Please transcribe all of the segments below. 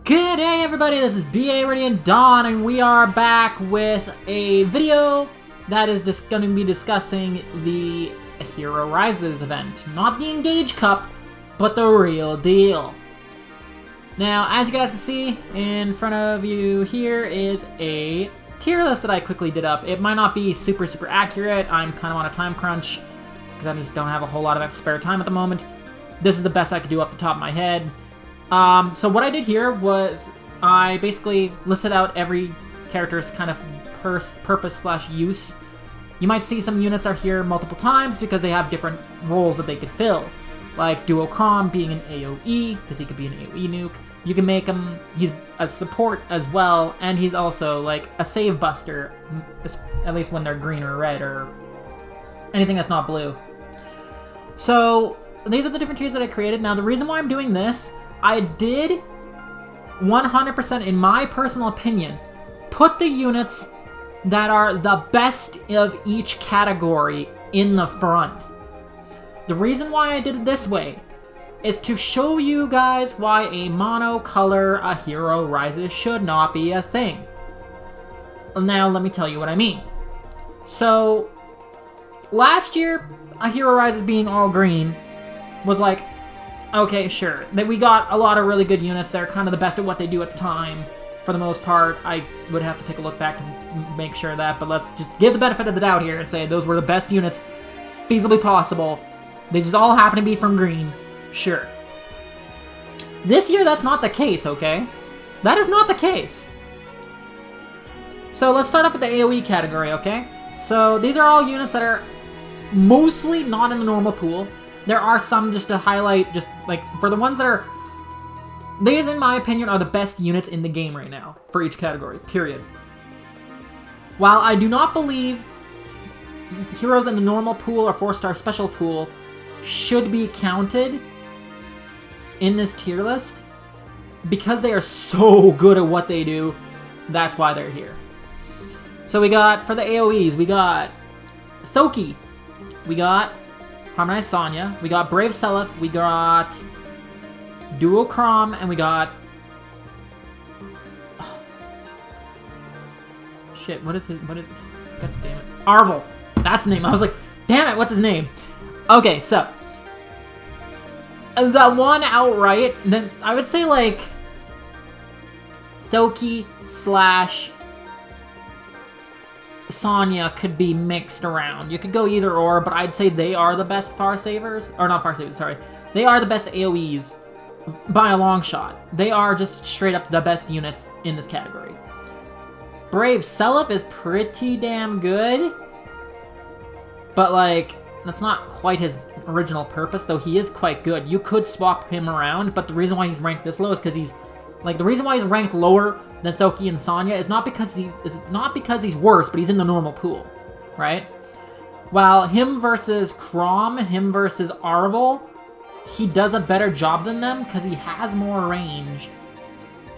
Good day everybody, this is BA Radiant Dawn and we are back with a video that is just going to be discussing the Hero Rises event. Not the Engage Cup, but the real deal. Now, as you guys can see, in front of you here is a tier list that I quickly did up. It might not be super accurate, I'm kind of on a time crunch, because I just don't have a whole lot of spare time at the moment. This is the best I could do off the top of my head. So what I did here was I basically listed out every character's kind of purpose/use. You might see some units are here multiple times because they have different roles that they could fill. Like Duo Crom being an AoE, because he could be an AoE nuke. You can make him, he's a support as well, and he's also like a save buster, at least when they're green or red or anything that's not blue. So these are the different tiers that I created. Now the reason why I'm doing this, I did 100% in my personal opinion put the units that are the best of each category in the front. The reason why I did it this way is to show you guys why a monocolor A Hero Rises should not be a thing. Now let me tell you what I mean. So last year, A Hero Rises being all green was like, okay, sure. We got a lot of really good units. They're kind of the best at what they do at the time. For the most part, I would have to take a look back and make sure of that, but let's just give the benefit of the doubt here and say those were the best units feasibly possible. They just all happen to be from green. Sure. This year, that's not the case, okay? That is not the case. So let's start off with the AoE category, okay? So these are all units that are mostly not in the normal pool. There are some just to highlight, just like for the ones that are, these in my opinion are the best units in the game right now for each category, period. While I do not believe heroes in the normal pool or 4-star special pool should be counted in this tier list, because they are so good at what they do, that's why they're here. So we got, for the AoEs, we got Thoki, we got Harmonized Sonya, we got Brave Seliph, we got Duo Crom, and we got... Oh. Shit, what is it? God damn it. Arvel! That's the name. I was like, damn it, what's his name? Okay, so... the one outright, then I would say like... Thoki / Sonya could be mixed around. You could go either or, but I'd say they are the best Far Savers. Or not Far Savers, sorry. They are the best AoEs by a long shot. They are just straight up the best units in this category. Brave Seliph is pretty damn good, but like, that's not quite his original purpose, though he is quite good. You could swap him around, but the reason why he's ranked this low is because he's, like, the reason why he's ranked lower than Thoki and Sonya is not because he's worse, but he's in the normal pool, right? While him versus Crom, him versus Arvel, he does a better job than them because he has more range,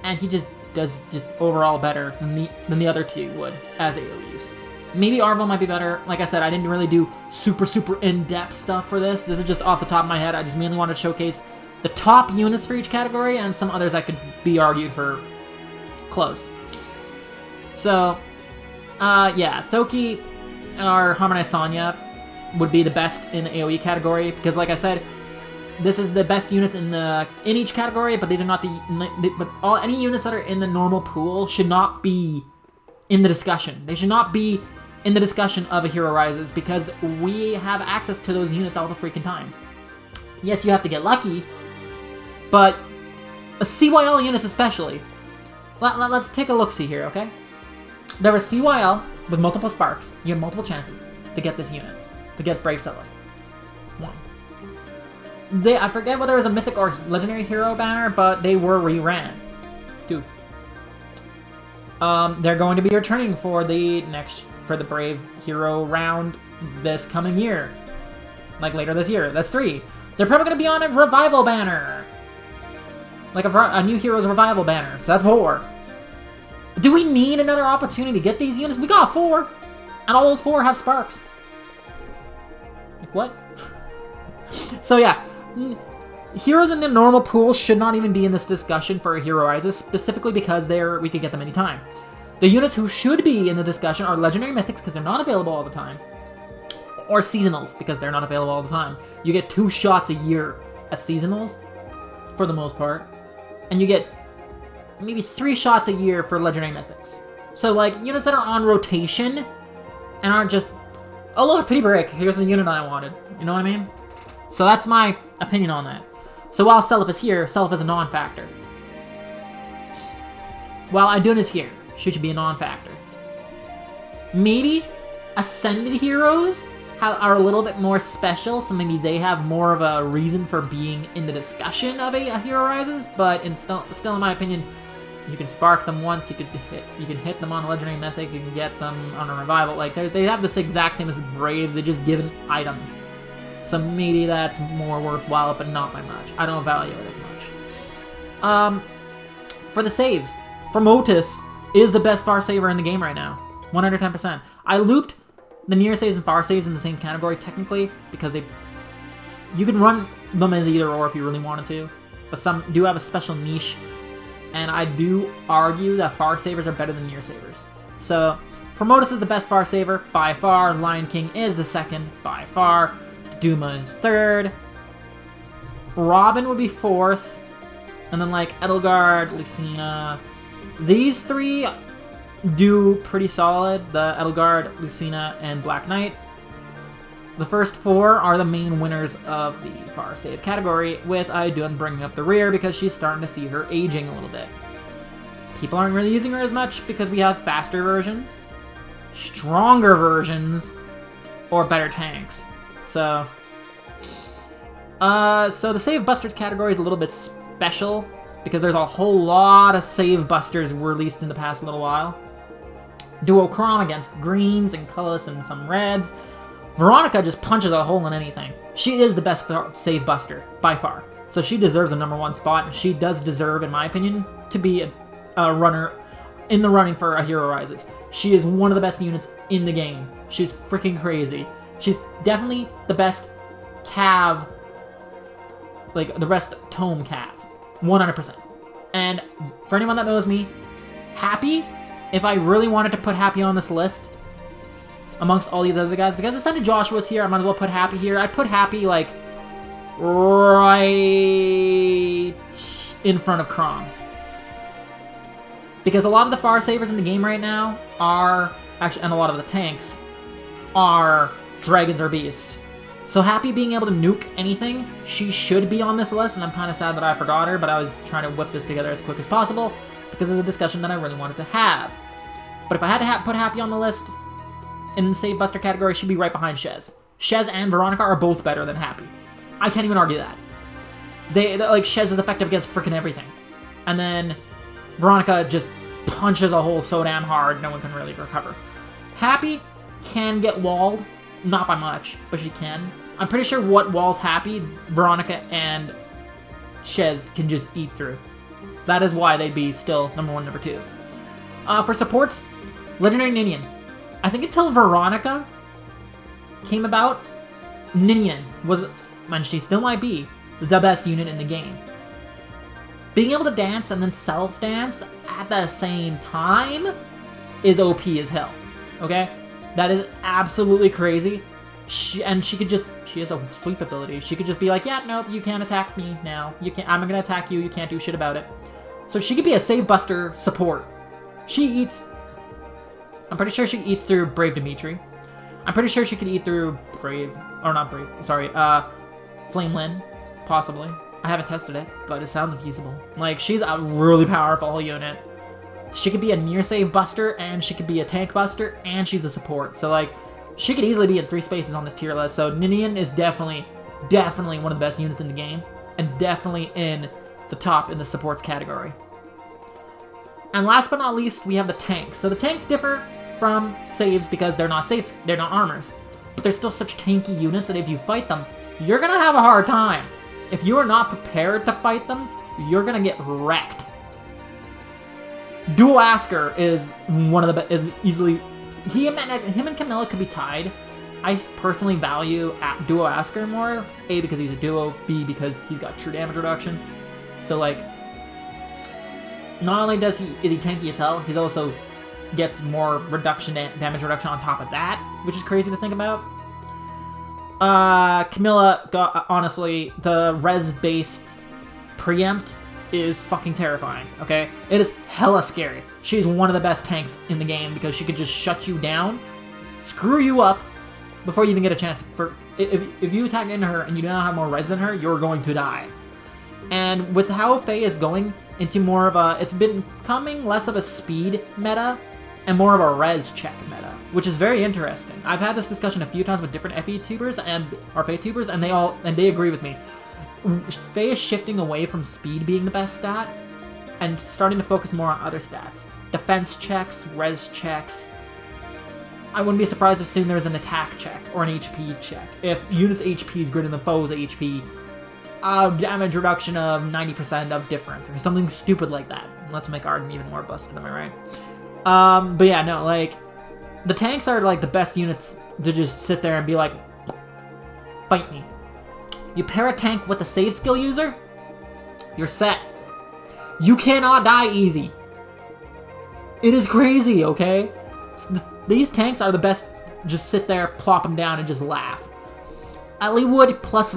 and he just does overall better than the other two would as AoEs. Maybe Arvel might be better. Like I said, I didn't really do super in-depth stuff for this. This is just off the top of my head. I just mainly wanted to showcase the top units for each category and some others that could be argued for close. So, yeah, Thoki or Harmonized Sonya would be the best in the AoE category because, like I said, this is the best units in each category, but these are not any units that are in the normal pool should not be in the discussion. They should not be in the discussion of A Hero Rises because we have access to those units all the freaking time. Yes, you have to get lucky, but CYL units especially. Let's take a look-see here, okay? There is CYL with multiple sparks. You have multiple chances to get this unit, to get Brave Seliph. One. I forget whether it was a Mythic or Legendary Hero banner, but they were re-ran. 2. They're going to be returning for the Brave Hero round this coming year. Like later this year. That's 3. They're probably going to be on a Revival banner. Like a New Heroes Revival banner. So that's 4. Do we need another opportunity to get these units? We got 4. And all those 4 have sparks. Like what? So yeah. Heroes in the normal pool should not even be in this discussion for Hero Rises, specifically because we could get them anytime. The units who should be in the discussion are Legendary Mythics, because they're not available all the time. Or Seasonals, because they're not available all the time. You get 2 shots a year at Seasonals, for the most part. And you get maybe 3 shots a year for Legendary Mythics. So, like, units that are on rotation and aren't just, oh look, pretty break, here's the unit I wanted. You know what I mean? So that's my opinion on that. So while Seliph is here, Seliph is a non-factor. While Idun is here, she should be a non-factor. Maybe Ascended heroes are a little bit more special, so maybe they have more of a reason for being in the discussion of a Hero Rises, but still in my opinion, you can spark them once, you can hit them on a Legendary Mythic, you can get them on a Revival. Like, they have this exact same as the Braves, they just give an item. So maybe that's more worthwhile, but not by much. I don't value it as much. For the saves, Formotus is the best far saver in the game right now. 110%. I looped the near saves and far saves in the same category, technically, because you can run them as either or if you really wanted to, but some do have a special niche, and I do argue that far savers are better than near savers. So, Formotus is the best far saver, by far. Lion King is the second, by far. Duma is third. Robin would be fourth. And then, like, Edelgard, Lucina. These 3 do pretty solid. The Edelgard, Lucina, and Black Knight. The first 4 are the main winners of the far save category, with Idun bringing up the rear because she's starting to see her aging a little bit. People aren't really using her as much because we have faster versions, stronger versions, or better tanks. So the Save Busters category is a little bit special because there's a whole lot of Save Busters released in the past little while. Duochrome against greens and colorless and some reds. Veronica just punches a hole in anything. She is the best Save Buster, by far. So she deserves a #1 spot, and she does deserve, in my opinion, to be a runner in the running for a Hero Rises. She is one of the best units in the game. She's freaking crazy. She's definitely the best Cav, like the rest Tome Cav, 100%. And for anyone that knows me, Happy, if I really wanted to put Happy on this list, amongst all these other guys, because Ascended Joshua's here, I might as well put Happy here. I'd put Happy, like, right in front of Crom. Because a lot of the far savers in the game right now are, actually, and a lot of the tanks, are dragons or beasts. So Happy being able to nuke anything, she should be on this list, and I'm kind of sad that I forgot her, but I was trying to whip this together as quick as possible, because it's a discussion that I really wanted to have. But if I had to put Happy on the list, in the Save Buster category, she'd be right behind Shez. Shez and Veronica are both better than Happy. I can't even argue that. Like, Shez is effective against freaking everything. And then Veronica just punches a hole so damn hard, no one can really recover. Happy can get walled, not by much, but she can. I'm pretty sure what walls Happy, Veronica and Shez can just eat through. That is why they'd be still #1, #2. For supports, Legendary Ninian. I think until Veronica came about, Ninian was, and she still might be, the best unit in the game. Being able to dance and then self-dance at the same time is OP as hell, okay? That is absolutely crazy. She has a sweep ability. She could just be like, yeah, nope, you can't attack me now. I'm gonna attack you, you can't do shit about it. So she could be a Save Buster support. I'm pretty sure she eats through Brave Dimitri. I'm pretty sure she could eat through Flame Lyn, possibly. I haven't tested it, but it sounds feasible. Like, she's a really powerful unit. She could be a near save buster, and she could be a tank buster, and she's a support. So, like, she could easily be in 3 spaces on this tier list. So Ninian is definitely one of the best units in the game, and definitely in the top in the supports category. And last but not least, we have the tanks. So the tanks differ from saves because they're not saves, they're not armors. But they're still such tanky units that if you fight them, you're gonna have a hard time. If you are not prepared to fight them, you're gonna get wrecked. Dual Asker is one of the best, is easily, him and Camilla could be tied. I personally value Duo Asker more. A, because he's a duo. B, because he's got true damage reduction. So, like, not only is he tanky as hell, he's also gets more damage reduction on top of that, which is crazy to think about. Camilla, honestly, the res-based preempt is fucking terrifying, okay? It is hella scary. She's one of the best tanks in the game because she could just shut you down, screw you up, before you even get a chance. If you attack into her and you do not have more res than her, you're going to die. And with how Faye is going into more of a... It's been becoming less of a speed meta and more of a res check meta, which is very interesting. I've had this discussion a few times with different FE tubers or Faye tubers, and they agree with me. Faye is shifting away from speed being the best stat and starting to focus more on other stats. Defense checks, res checks. I wouldn't be surprised if soon there's an attack check or an HP check. If unit's HP is greater than foe's HP, damage reduction of 90% of difference or something stupid like that. Let's make Arden even more busted, am I right? But yeah, no, like, the tanks are like the best units to just sit there and be like, fight me. You pair a tank with a save skill user, you're set. You cannot die easy. It is crazy, okay? These tanks are the best. Just sit there, plop them down, and just laugh. Eliwood plus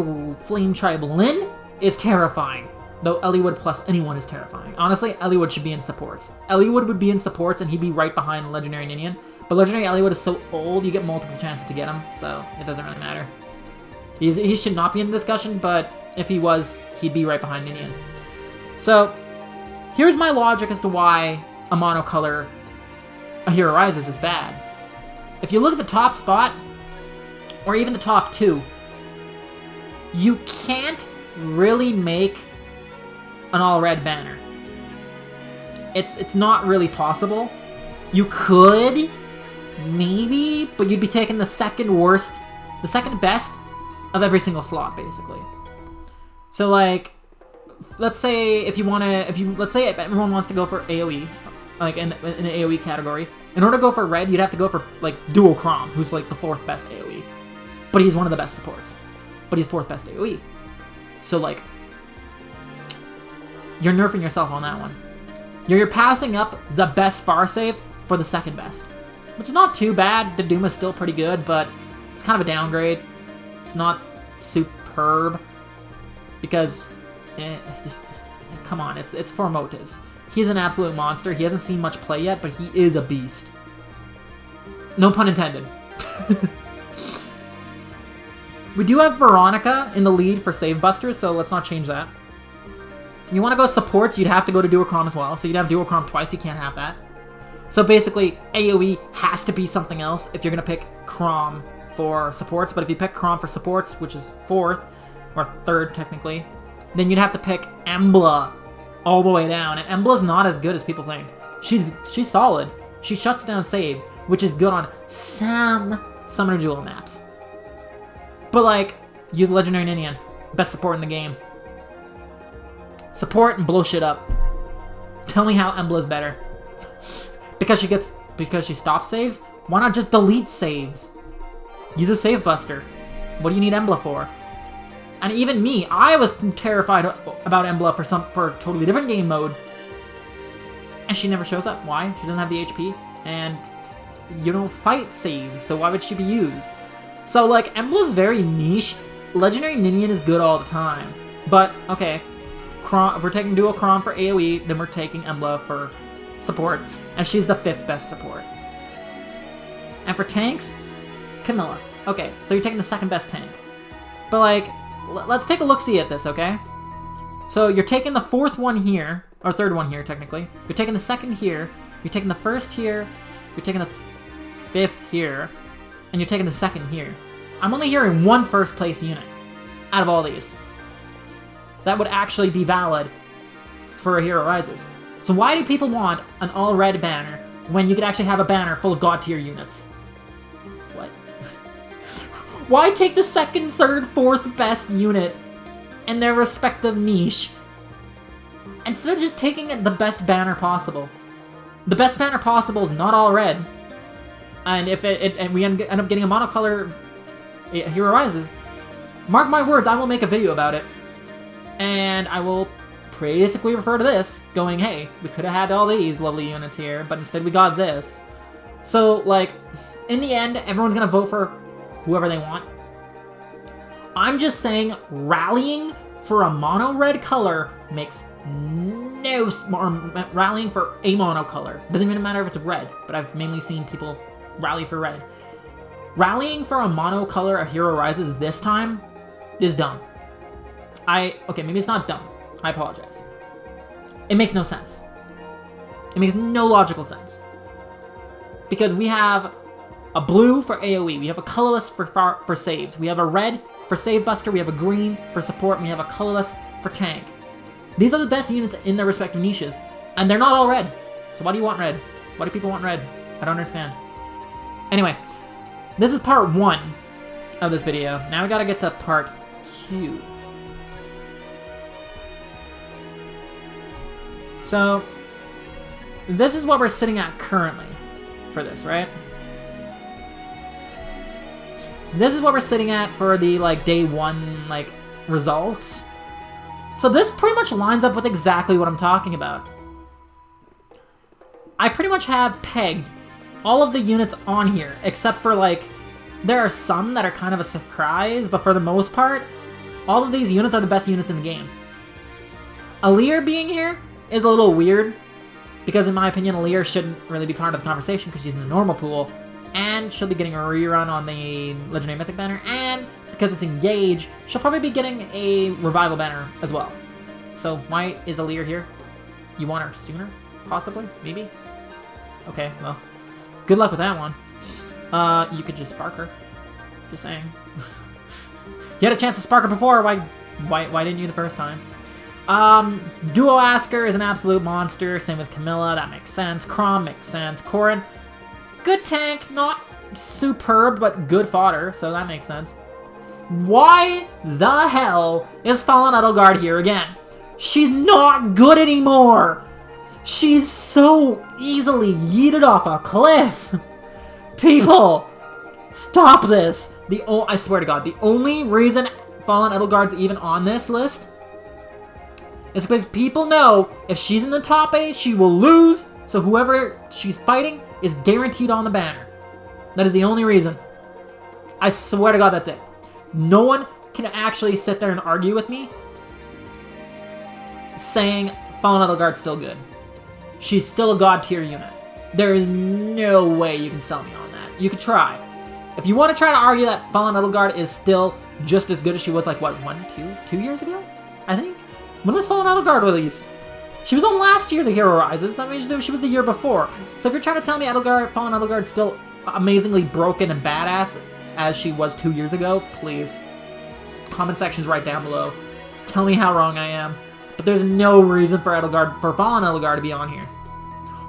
Flame Tribe Lyn is terrifying. Though Eliwood plus anyone is terrifying. Honestly, Eliwood should be in supports. Eliwood would be in supports, and he'd be right behind Legendary Ninian. But Legendary Eliwood is so old, you get multiple chances to get him, so it doesn't really matter. He should not be in the discussion, but if he was, he'd be right behind Ninian. So, here's my logic as to why a monocolor A Hero Rises is bad. If you look at the top spot, or even the top two, you can't really make an all-red banner. It's not really possible. You could, maybe, but you'd be taking the second best of every single slot, basically. So, like, let's say let's say everyone wants to go for AoE, like in the AoE category. In order to go for red, you'd have to go for, like, Duo Chrom, who's, like, the 4th best AoE. But he's one of the best supports. But he's 4th best AoE. So, like, you're nerfing yourself on that one. You're passing up the best far save for the second best. Which is not too bad. The Doom is still pretty good, but it's kind of a downgrade. It's not superb. Because, come on, it's for Motis. He's an absolute monster. He hasn't seen much play yet, but he is a beast. No pun intended. We do have Veronica in the lead for Save Busters, so let's not change that. You want to go supports, you'd have to go to Duo Chrom as well. So you'd have Duo Chrom twice, you can't have that. So basically, AoE has to be something else if you're going to pick Chrom for supports. But if you pick Chrom for supports, which is 4th, or 3rd technically, then you'd have to pick Embla all the way down. And Embla's not as good as people think. She's solid. She shuts down saves, which is good on some Summoner Duel maps. But, like, use Legendary Ninian. Best support in the game. Support and blow shit up. Tell me how Embla's better. because she stops saves? Why not just delete saves? Use a save buster. What do you need Embla for? And even me, I was terrified about Embla for a totally different game mode. And she never shows up. Why? She doesn't have the HP. And you don't fight saves, so why would she be used? So, like, Embla's very niche. Legendary Ninian is good all the time. But, okay, if we're taking Duo Chrom for AoE, then we're taking Embla for support. And she's the 5th best support. And for tanks, Camilla. Okay, so you're taking the 2nd best tank. But, like, let's take a look-see at this, okay? So you're taking the 4th one here, or 3rd one here, technically. You're taking the 2nd here. You're taking the 1st here. You're taking the 5th here. And you're taking the 2nd here. I'm only hearing one 1st place unit out of all these that would actually be valid for A Hero Rises. So why do people want an all-red banner when you could actually have a banner full of god tier units? What? Why take the 2nd, 3rd, 4th best unit in their respective niche instead of just taking the best banner possible? The best banner possible is not all red. And if and we end up getting a monocolor Hero Rises, mark my words, I will make a video about it. And I will basically refer to this, going, hey, we could have had all these lovely units here, but instead we got this. So, like, in the end, everyone's gonna vote for whoever they want. I'm just saying, rallying for a mono red color makes no rallying for a mono color. Doesn't even matter if it's red, but I've mainly seen people rally for red. Rallying for a mono color of Hero Rises this time is dumb. Okay, maybe it's not dumb. I apologize. It makes no sense. It makes no logical sense. Because we have a blue for AoE, we have a colorless for saves, we have a red for save buster, we have a green for support, and we have a colorless for tank. These are the best units in their respective niches, and they're not all red. So why do you want red? Why do people want red? I don't understand. Anyway, this is part 1 of this video. Now we gotta get to part 2. So, this is what we're sitting at currently for this, right? This is what we're sitting at for the, like, day 1, like, results. So this pretty much lines up with exactly what I'm talking about. I pretty much have pegged all of the units on here, except for, like, there are some that are kind of a surprise, but for the most part, all of these units are the best units in the game. Alear being here is a little weird, because in my opinion, Alear shouldn't really be part of the conversation because she's in the normal pool, and she'll be getting a rerun on the Legendary Mythic banner, and because it's Engage, she'll probably be getting a Revival banner as well. So why is Alear here? You want her sooner? Possibly? Maybe? Okay, well, good luck with that one. You could just spark her. Just saying. You had a chance to spark her before, why didn't you the first time? Duo Asker is an absolute monster, same with Camilla, that makes sense. Chrom makes sense. Corrin, good tank, not superb, but good fodder, so that makes sense. Why the hell is Fallen Edelgard here again? She's not good anymore! She's so easily yeeted off a cliff! People, stop this! I swear to God, the only reason Fallen Edelgard's even on this list is because people know if she's in the top 8, she will lose, so whoever she's fighting is guaranteed on the banner. That is the only reason. I swear to God, that's it. No one can actually sit there and argue with me saying Fallen Edelgard's still good. She's still a god tier unit. There is no way you can sell me on that. You could try. If you want to try to argue that Fallen Edelgard is still just as good as she was, like, what, 2 years ago? I think? When was Fallen Edelgard released? She was on last year's Hero Rises. That means she was the year before. So if you're trying to tell me Fallen Edelgard's still amazingly broken and badass as she was 2 years ago, please. Comment sections right down below. Tell me how wrong I am. But there's no reason for Fallen Edelgard to be on here.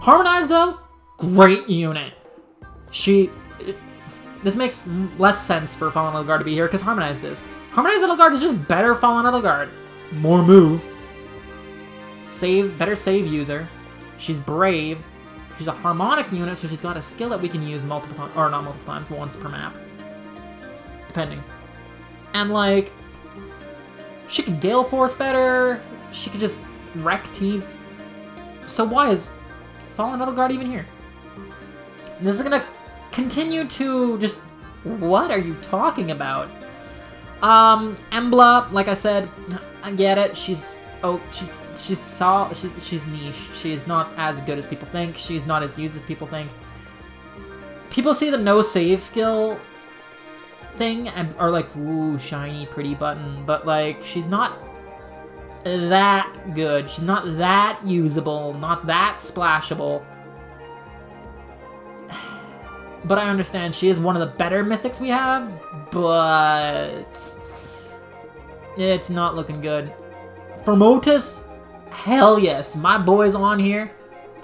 Harmonized, though, great unit. This makes less sense for Fallen Edelgard to be here because Harmonized is. Harmonized Edelgard is just better Fallen Edelgard. More move. Better save user. She's brave. She's a harmonic unit, so she's got a skill that we can use multiple times, or not multiple times, once per map. Depending. And, like, she can Gale Force better. She can just wreck teams. So why is Fallen Edelgard even here? And this is gonna continue to just... What are you talking about? Embla, like I said, I get it. She's niche. She's not as good as people think. She's not as used as people think. People see the no save skill thing and are like, ooh, shiny, pretty button. But, like, she's not that good. She's not that usable, not that splashable. But I understand she is one of the better mythics we have, but it's not looking good. For Motus, hell yes, my boy's on here,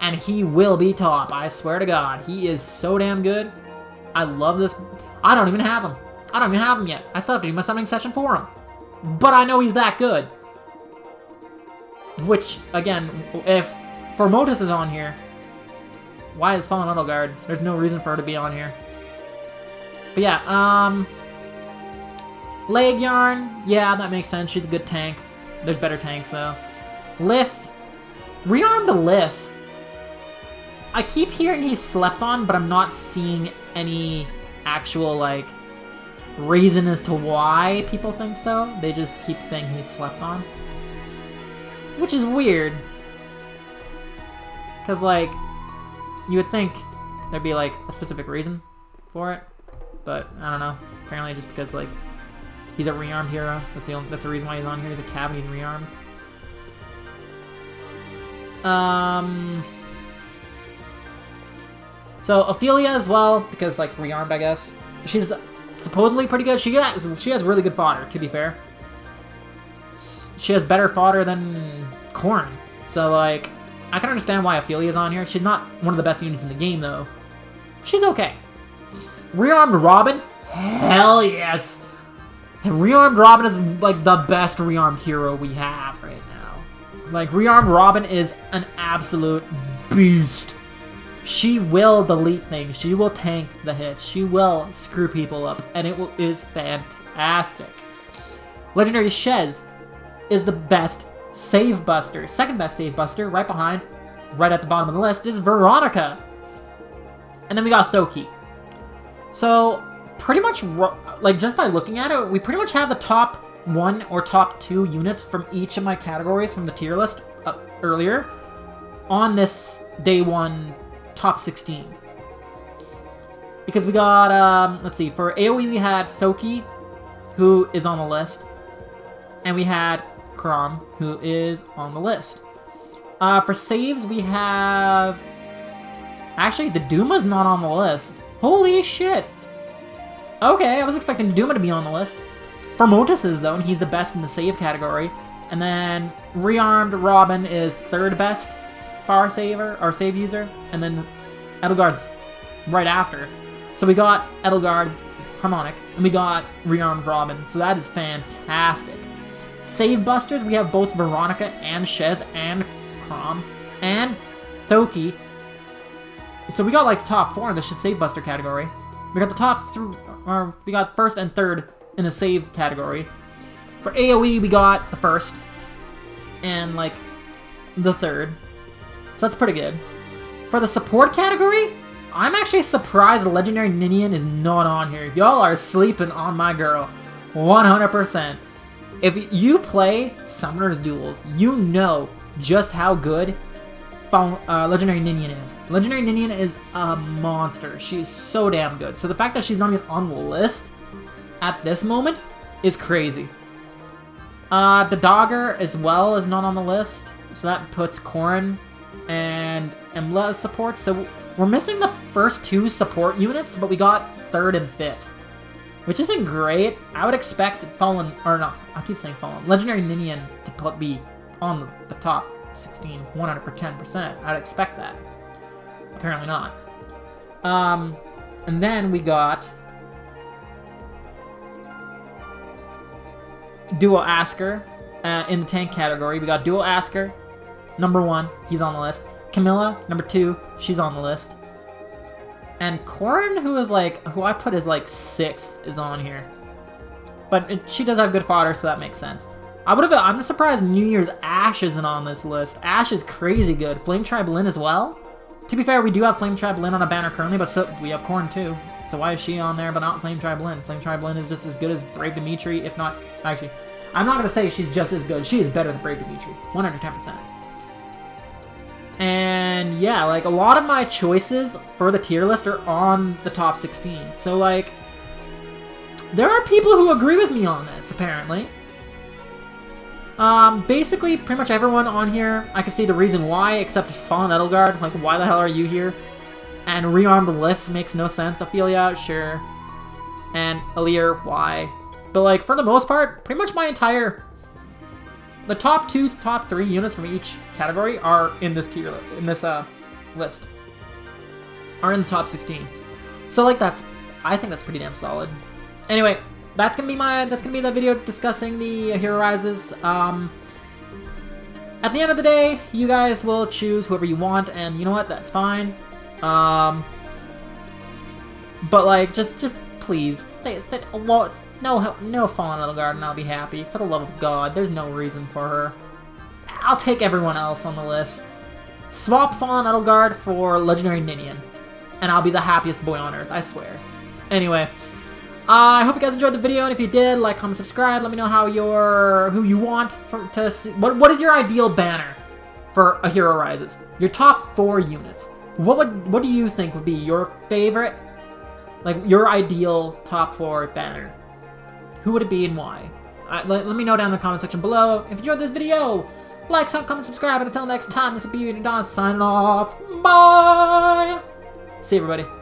and he will be top, I swear to God. He is so damn good. I love this. I don't even have him. I don't even have him yet. I still have to do my summoning session for him. But I know he's that good. Which, again, if Formotus is on here, why is Fallen Edelgard? There's no reason for her to be on here. But yeah, Leg Yarn, yeah, that makes sense. She's a good tank. There's better tanks, though. Lif. Rearmed Lif. I keep hearing he's slept on, but I'm not seeing any actual, like, reason as to why people think so. They just keep saying he's slept on. Which is weird. Because, like, you would think there'd be, like, a specific reason for it. But, I don't know. Apparently just because, like, he's a rearmed hero. That's the reason why he's on here. He's a cab and he's rearmed. So Ophelia as well, because like rearmed, I guess. She's supposedly pretty good. She has really good fodder, to be fair. She has better fodder than Corrin. So like, I can understand why Ophelia's on here. She's not one of the best units in the game though. She's okay. Rearmed Robin? Hell yes! Rearmed Robin is like the best rearmed hero we have right now. Like, rearmed Robin is an absolute beast. She will delete things. She will tank the hits. She will screw people up, and it is fantastic. Legendary Shez is the best save buster. Second best save buster, right behind, right at the bottom of the list, is Veronica. And then we got Thoki. So, pretty much, like, just by looking at it, we pretty much have the top 1 or top 2 units from each of my categories from the tier list earlier on this day 1 top 16. Because we got, let's see, for AoE we had Thoki, who is on the list, and we had Krom, who is on the list. For saves, we have... Actually, the Duma's not on the list. Holy shit! Okay, I was expecting Duma to be on the list. For Motus is, though, and he's the best in the save category. And then rearmed Robin is 3rd best far saver, or save user. And then Edelgard's right after. So we got Edelgard, Harmonic, and we got rearmed Robin. So that is fantastic. Save busters, we have both Veronica and Shez and Krom and Thoki. So we got like the top 4 in the save buster category. We got the top 3, or we got 1st and 3rd in the save category. For AoE, we got the 1st and like the 3rd. So that's pretty good. For the support category, I'm actually surprised Legendary Ninian is not on here. Y'all are sleeping on my girl. 100%. If you play Summoner's Duels, you know just how good Legendary Ninian is. Legendary Ninian is a monster. She is so damn good. So the fact that she's not even on the list at this moment is crazy. The Dogger as well is not on the list. So that puts Corrin and Embla as support. So we're missing the first 2 support units, but we got 3rd and 5th. Which isn't great. I would expect Fallen, or no, I keep saying Fallen, Legendary Ninian to be on the top 16, 110%. I'd expect that. Apparently not. And then we got Duo Asker in the tank category. We got Duo Asker, number 1, he's on the list. Camilla, number 2, she's on the list. And Corrin, who I put as like 6th, is on here. But she does have good fodder, so that makes sense. I'm surprised New Year's Ashe isn't on this list. Ashe is crazy good. Flame Tribe Lyn as well. To be fair, we do have Flame Tribe Lyn on a banner currently, but so we have Corrin too. So why is she on there but not Flame Tribe Lyn? Flame Tribe Lyn is just as good as Brave Dimitri, if not... Actually, I'm not going to say she's just as good. She is better than Brave Dimitri. 110%. And yeah, like a lot of my choices for the tier list are on the top 16. So like, there are people who agree with me on this, apparently. Basically, pretty much everyone on here, I can see the reason why, except Fallen Edelgard. Like, why the hell are you here? And Rearmed Lif makes no sense. Ophelia, sure. And Alir, why? But like, for the most part, pretty much my entire... The top 2, top 3 units from each category are in this tier, in this list. Are in the top 16. So like I think that's pretty damn solid. Anyway, that's gonna be the video discussing the Hero Rises. At the end of the day, you guys will choose whoever you want, and you know what? That's fine. But like, just please. No Fallen Edelgard and I'll be happy. For the love of God, there's no reason for her. I'll take everyone else on the list. Swap Fallen Edelgard for Legendary Ninian, and I'll be the happiest boy on earth, I swear. Anyway, I hope you guys enjoyed the video, and if you did, like, comment, subscribe. Let me know who you want to see. What is your ideal banner for A Hero Rises? Your top 4 units. What do you think would be your favorite, like your ideal top 4 banner? Who would it be and why? Let me know down in the comment section below. If you enjoyed this video, like, comment, subscribe, and until next time, this is BA Don signing off. Bye! See you, everybody.